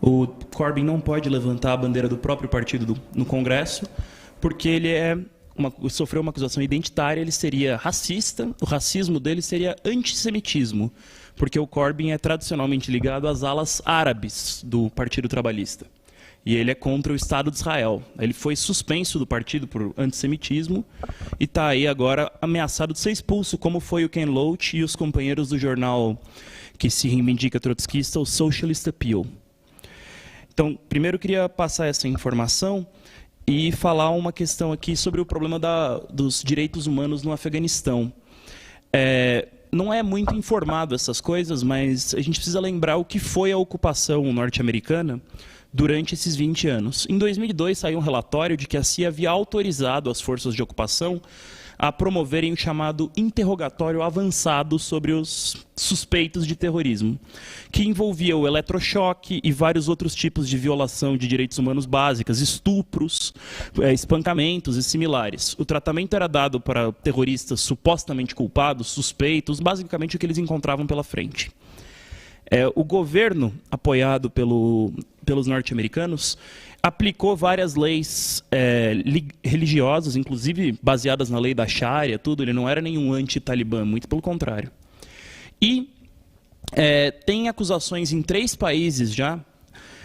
o Corbyn não pode levantar a bandeira do próprio partido no Congresso, porque ele sofreu uma acusação identitária, ele seria racista, o racismo dele seria antissemitismo, porque o Corbyn é tradicionalmente ligado às alas árabes do Partido Trabalhista. E ele é contra o Estado de Israel. Ele foi suspenso do partido por antissemitismo e está aí agora ameaçado de ser expulso, como foi o Ken Loach e os companheiros do jornal que se reivindica trotskista, o Socialist Appeal. Então, primeiro eu queria passar essa informação e falar uma questão aqui sobre o problema dos direitos humanos no Afeganistão. Não é muito informado essas coisas, mas a gente precisa lembrar o que foi a ocupação norte-americana durante esses 20 anos. Em 2002, saiu um relatório de que a CIA havia autorizado as forças de ocupação a promoverem o chamado interrogatório avançado sobre os suspeitos de terrorismo, que envolvia o eletrochoque e vários outros tipos de violação de direitos humanos básicas, estupros, espancamentos e similares. O tratamento era dado para terroristas supostamente culpados, suspeitos, basicamente o que eles encontravam pela frente. O governo, apoiado pelos norte-americanos, aplicou várias leis religiosas, inclusive baseadas na lei da Sharia, tudo. Ele não era nenhum anti-Talibã, muito pelo contrário. E tem acusações em 3 países já.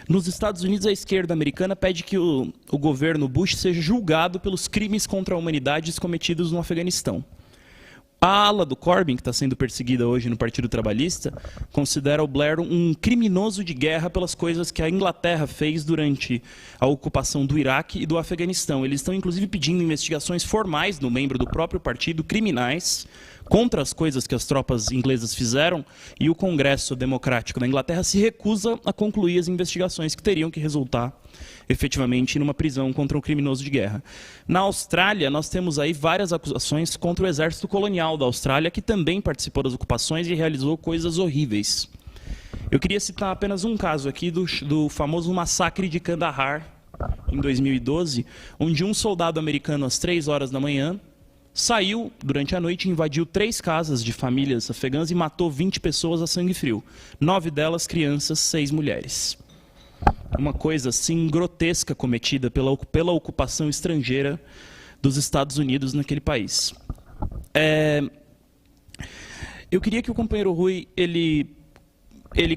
Nos Estados Unidos, a esquerda americana pede que o governo Bush seja julgado pelos crimes contra a humanidade cometidos no Afeganistão. A ala do Corbyn, que está sendo perseguida hoje no Partido Trabalhista, considera o Blair um criminoso de guerra pelas coisas que a Inglaterra fez durante a ocupação do Iraque e do Afeganistão. Eles estão, inclusive, pedindo investigações formais no membro do próprio partido, criminais, contra as coisas que as tropas inglesas fizeram, e o Congresso Democrático da Inglaterra se recusa a concluir as investigações que teriam que resultar efetivamente numa prisão contra um criminoso de guerra. Na Austrália, nós temos aí várias acusações contra o exército colonial da Austrália, que também participou das ocupações e realizou coisas horríveis. Eu queria citar apenas um caso aqui do famoso massacre de Kandahar, em 2012, onde um soldado americano, às 3 horas da manhã, saiu durante a noite, invadiu 3 casas de famílias afegãs e matou 20 pessoas a sangue frio. 9 delas crianças, 6 mulheres. Uma coisa assim grotesca cometida pela ocupação estrangeira dos Estados Unidos naquele país. Eu queria que o companheiro Rui ele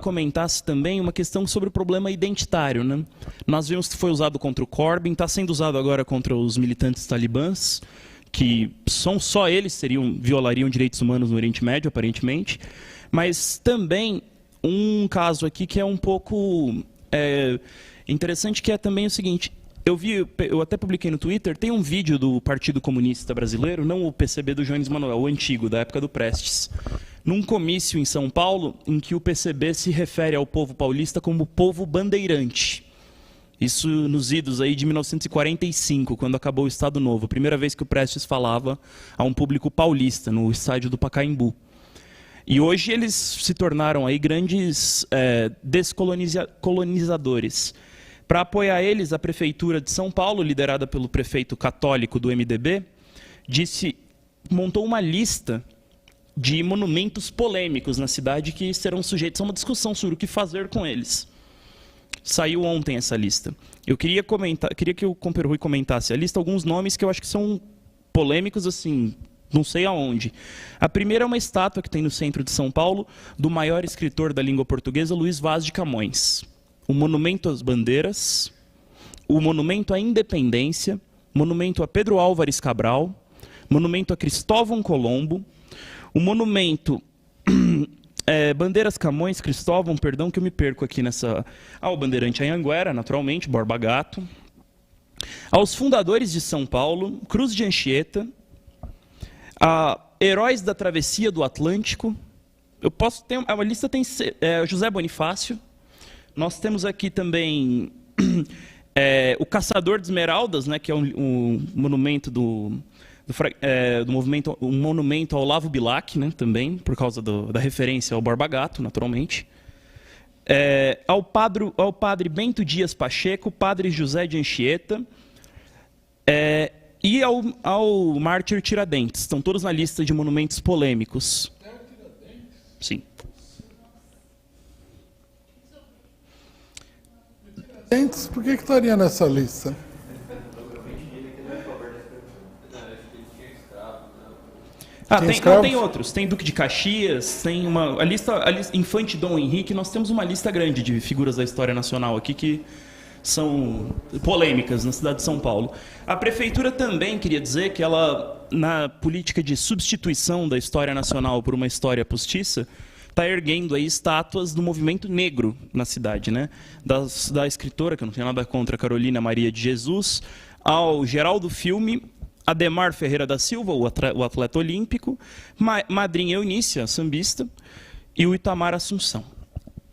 comentasse também uma questão sobre o problema identitário, né? Nós vimos que foi usado contra o Corbyn, está sendo usado agora contra os militantes talibãs, que só eles violariam direitos humanos no Oriente Médio, aparentemente. Mas também um caso aqui que é um pouco interessante, que é também o seguinte: eu até publiquei no Twitter, tem um vídeo do Partido Comunista Brasileiro, não o PCB do Jones Manuel, o antigo, da época do Prestes, num comício em São Paulo, em que o PCB se refere ao povo paulista como povo bandeirante. Isso nos idos aí de 1945, quando acabou o Estado Novo, a primeira vez que o Prestes falava a um público paulista, no estádio do Pacaembu. E hoje eles se tornaram aí grandes descolonizadores. Para apoiar eles, a Prefeitura de São Paulo, liderada pelo prefeito católico do MDB, montou uma lista de monumentos polêmicos na cidade que serão sujeitos a uma discussão sobre o que fazer com eles. Saiu ontem essa lista. Eu queria que o companheiro Rui comentasse a lista, alguns nomes que eu acho que são polêmicos, assim, não sei aonde. A primeira é uma estátua que tem no centro de São Paulo, do maior escritor da língua portuguesa, Luís Vaz de Camões. O monumento às bandeiras, o monumento à independência, monumento a Pedro Álvares Cabral, monumento a Cristóvão Colombo, o monumento... Bandeiras Camões, Cristóvão, perdão que eu me perco aqui nessa... Ao Bandeirante Anhanguera, naturalmente, Borba Gato. Aos fundadores de São Paulo, Cruz de Anchieta. Heróis da Travessia do Atlântico. A lista tem José Bonifácio. Nós temos aqui também o Caçador de Esmeraldas, né, que é um monumento do movimento, um monumento ao Olavo Bilac, né, também, por causa da referência ao Borba Gato, naturalmente. Ao padre Bento Dias Pacheco, padre José de Anchieta, e ao mártir Tiradentes. Estão todos na lista de monumentos polêmicos. Sim. Antes, por que estaria nessa lista? Tem outros. Tem Duque de Caxias, tem a lista Infante Dom Henrique. Nós temos uma lista grande de figuras da história nacional aqui que são polêmicas na cidade de São Paulo. A prefeitura também queria dizer que ela, na política de substituição da história nacional por uma história postiça, está erguendo aí estátuas do movimento negro na cidade, né? Da escritora, que eu não tenho nada contra, Carolina Maria de Jesus, ao Geraldo Filme, Ademar Ferreira da Silva, o atleta olímpico, Madrinha Eunícia, sambista, e o Itamar Assunção.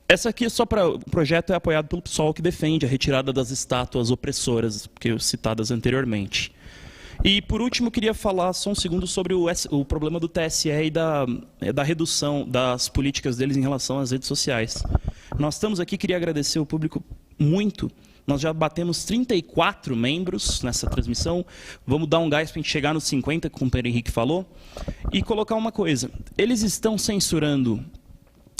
Essa aqui, o projeto é apoiado pelo PSOL, que defende a retirada das estátuas opressoras, que citadas anteriormente. E, por último, queria falar só um segundo sobre o problema do TSE e da redução das políticas deles em relação às redes sociais. Nós estamos aqui, queria agradecer o público muito. Nós já batemos 34 membros nessa transmissão. Vamos dar um gás para a gente chegar nos 50, como o Pedro Henrique falou. E colocar uma coisa. Eles estão censurando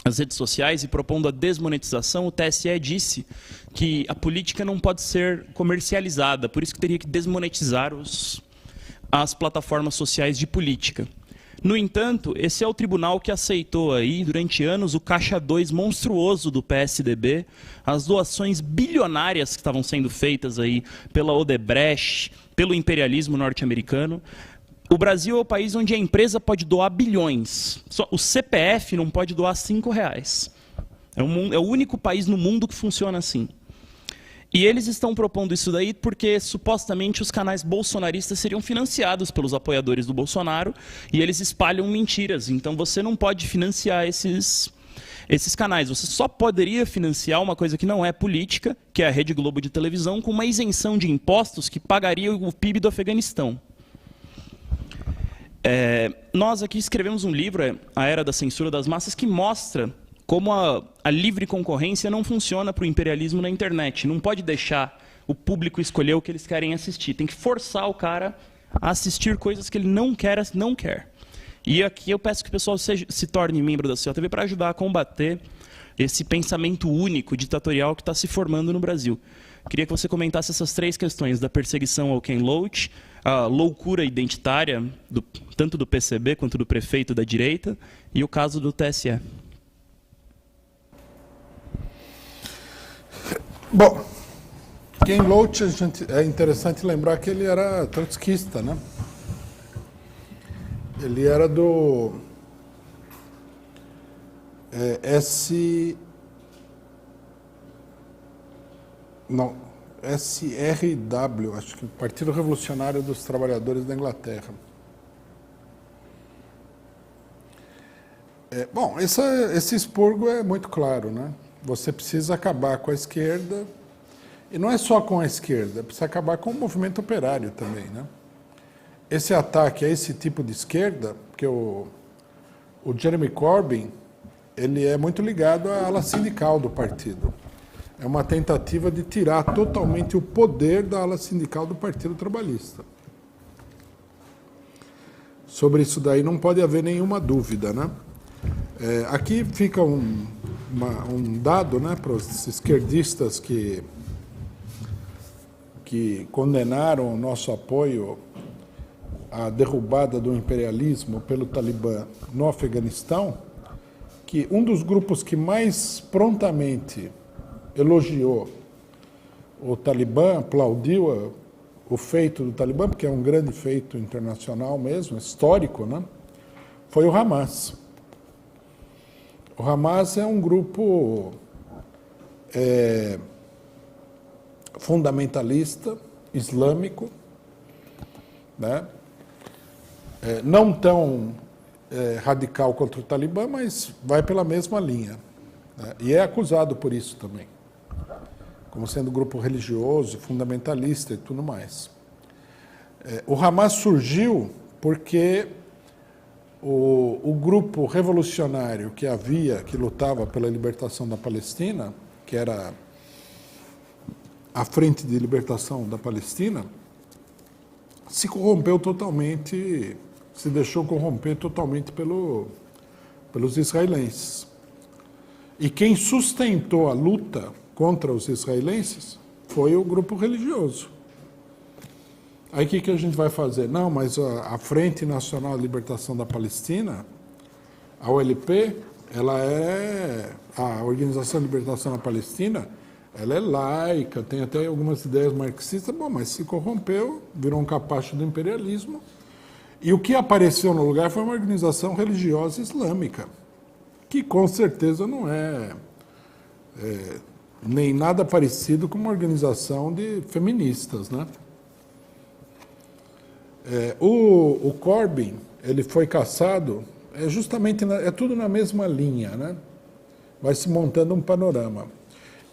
as redes sociais e propondo a desmonetização. O TSE disse que a política não pode ser comercializada, por isso que teria que desmonetizar as plataformas sociais de política. No entanto, esse é o tribunal que aceitou aí, durante anos, o caixa 2 monstruoso do PSDB, as doações bilionárias que estavam sendo feitas aí pela Odebrecht, pelo imperialismo norte-americano. O Brasil é o país onde a empresa pode doar bilhões. Só o CPF não pode doar R$5. É o único país no mundo que funciona assim. E eles estão propondo isso daí porque, supostamente, os canais bolsonaristas seriam financiados pelos apoiadores do Bolsonaro e eles espalham mentiras. Então, você não pode financiar esses canais. Você só poderia financiar uma coisa que não é política, que é a Rede Globo de televisão, com uma isenção de impostos que pagaria o PIB do Afeganistão. Nós aqui escrevemos um livro, A Era da Censura das Massas, que mostra como a livre concorrência não funciona para o imperialismo na internet. Não pode deixar o público escolher o que eles querem assistir. Tem que forçar o cara a assistir coisas que ele não quer. E aqui eu peço que o pessoal se torne membro da COTV para ajudar a combater esse pensamento único, ditatorial, que está se formando no Brasil. Queria que você comentasse essas 3 questões, da perseguição ao Ken Loach, a loucura identitária, tanto do PCB quanto do prefeito da direita, e o caso do TSE. Bom, Ken Loach, é interessante lembrar que ele era trotskista, né? Ele era do SRW, acho que Partido Revolucionário dos Trabalhadores da Inglaterra. Bom, esse expurgo é muito claro, né? Você precisa acabar com a esquerda, e não é só com a esquerda, precisa acabar com o movimento operário também, né? Esse ataque a esse tipo de esquerda, porque o Jeremy Corbyn, ele é muito ligado à ala sindical do partido. É uma tentativa de tirar totalmente o poder da ala sindical do Partido Trabalhista. Sobre isso daí não pode haver nenhuma dúvida, né? Aqui fica um dado, né, para os esquerdistas que condenaram o nosso apoio à derrubada do imperialismo pelo Talibã no Afeganistão, que um dos grupos que mais prontamente elogiou o Talibã, aplaudiu o feito do Talibã, porque é um grande feito internacional mesmo, histórico, né, foi o Hamas. O Hamas é um grupo fundamentalista, islâmico, né? Não tão radical contra o Talibã, mas vai pela mesma linha, né? E é acusado por isso também, como sendo grupo religioso, fundamentalista e tudo mais. O Hamas surgiu porque o grupo revolucionário que lutava pela libertação da Palestina, que era a Frente de Libertação da Palestina, se corrompeu totalmente, se deixou corromper totalmente pelos israelenses. E quem sustentou a luta contra os israelenses foi o grupo religioso. Aí o que a gente vai fazer? Não, mas a Frente Nacional de Libertação da Palestina, a OLP, ela é a Organização de Libertação da Palestina, ela é laica, tem até algumas ideias marxistas, bom, mas se corrompeu, virou um capacho do imperialismo. E o que apareceu no lugar foi uma organização religiosa islâmica, que com certeza não é nem nada parecido com uma organização de feministas, né? O Corbyn, ele foi caçado, justamente, é tudo na mesma linha, né? Vai se montando um panorama.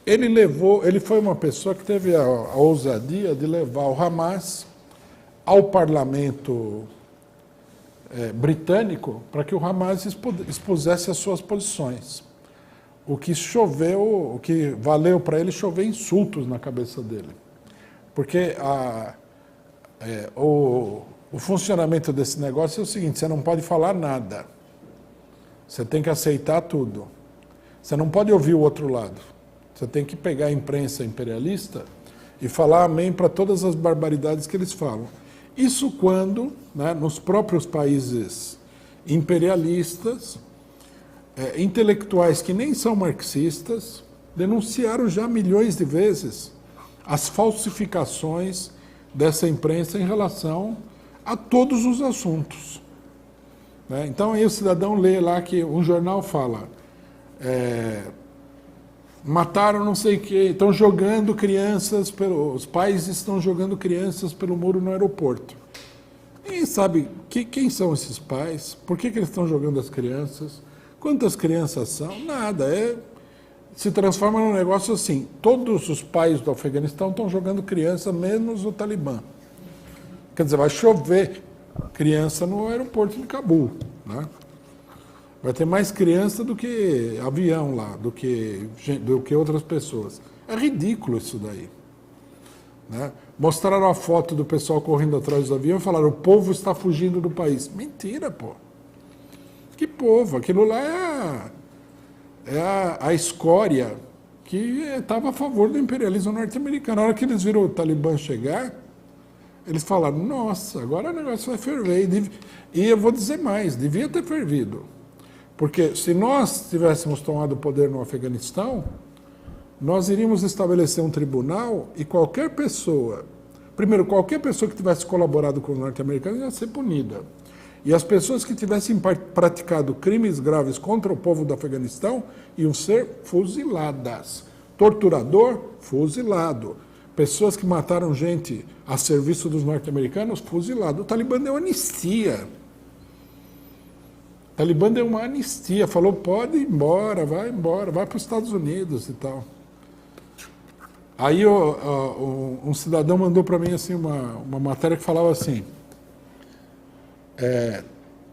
Ele foi uma pessoa que teve a ousadia de levar o Hamas ao parlamento britânico para que o Hamas expusesse as suas posições. O que valeu para ele chover insultos na cabeça dele. Porque o funcionamento desse negócio é o seguinte: você não pode falar nada. Você tem que aceitar tudo. Você não pode ouvir o outro lado. Você tem que pegar a imprensa imperialista e falar amém para todas as barbaridades que eles falam. Isso quando, né, nos próprios países imperialistas, intelectuais que nem são marxistas denunciaram já milhões de vezes as falsificações dessa imprensa em relação a todos os assuntos. Né? Então aí o cidadão lê lá que um jornal fala... mataram não sei o quê, estão jogando crianças, os pais estão jogando crianças pelo muro no aeroporto. Ninguém sabe quem são esses pais, por que eles estão jogando as crianças, quantas crianças são, nada. Se transforma num negócio assim: todos os pais do Afeganistão estão jogando criança, menos o Talibã. Quer dizer, vai chover criança no aeroporto de Cabul, né? Vai ter mais criança do que avião lá, do que outras pessoas. É ridículo isso daí. Né? Mostraram a foto do pessoal correndo atrás do avião e falaram: o povo está fugindo do país. Mentira, pô. Que povo? Aquilo lá é a escória que estava a favor do imperialismo norte-americano. Na hora que eles viram o Talibã chegar, eles falaram: nossa, agora o negócio vai ferver. E eu vou dizer mais, devia ter fervido. Porque se nós tivéssemos tomado o poder no Afeganistão, nós iríamos estabelecer um tribunal e qualquer pessoa que tivesse colaborado com os norte-americanos ia ser punida. E as pessoas que tivessem praticado crimes graves contra o povo do Afeganistão iam ser fuziladas. Torturador, fuzilado. Pessoas que mataram gente a serviço dos norte-americanos, fuzilado. O Talibã deu anistia. O Talibã deu uma anistia, falou: pode ir embora, vai para os Estados Unidos e tal. Aí um cidadão mandou para mim assim, uma matéria que falava assim: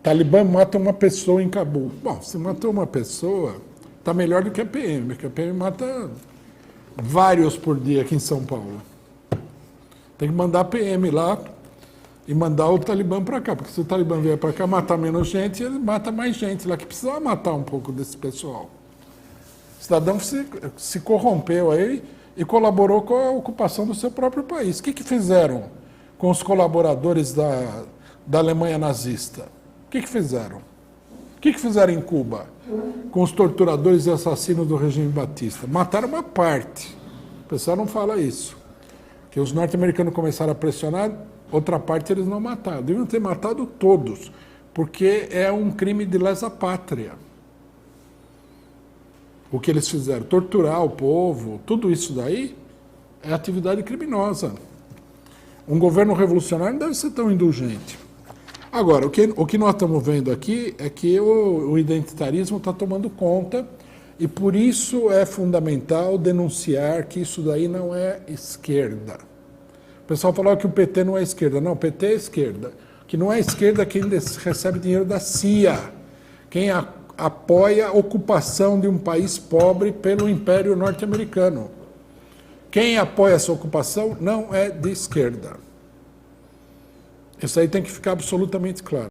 Talibã mata uma pessoa em Cabul. Bom, se matou uma pessoa, está melhor do que a PM, porque a PM mata vários por dia aqui em São Paulo. Tem que mandar a PM lá e mandar o Talibã para cá, porque se o Talibã vier para cá matar menos gente, ele mata mais gente lá, que precisava matar um pouco desse pessoal. O cidadão se corrompeu aí e colaborou com a ocupação do seu próprio país. O que fizeram com os colaboradores da Alemanha nazista? O que fizeram? O que fizeram em Cuba com os torturadores e assassinos do regime Batista? Mataram uma parte. O pessoal não fala isso. Que os norte-americanos começaram a pressionar, outra parte eles não mataram. Deviam ter matado todos, porque é um crime de lesa pátria. O que eles fizeram, torturar o povo, tudo isso daí é atividade criminosa. Um governo revolucionário não deve ser tão indulgente. Agora, o que nós estamos vendo aqui é que o identitarismo está tomando conta e por isso é fundamental denunciar que isso daí não é esquerda. O pessoal falava que o PT não é esquerda. Não, o PT é esquerda. Que não é esquerda quem recebe dinheiro da CIA, quem apoia a ocupação de um país pobre pelo Império Norte-Americano. Quem apoia essa ocupação não é de esquerda. Isso aí tem que ficar absolutamente claro.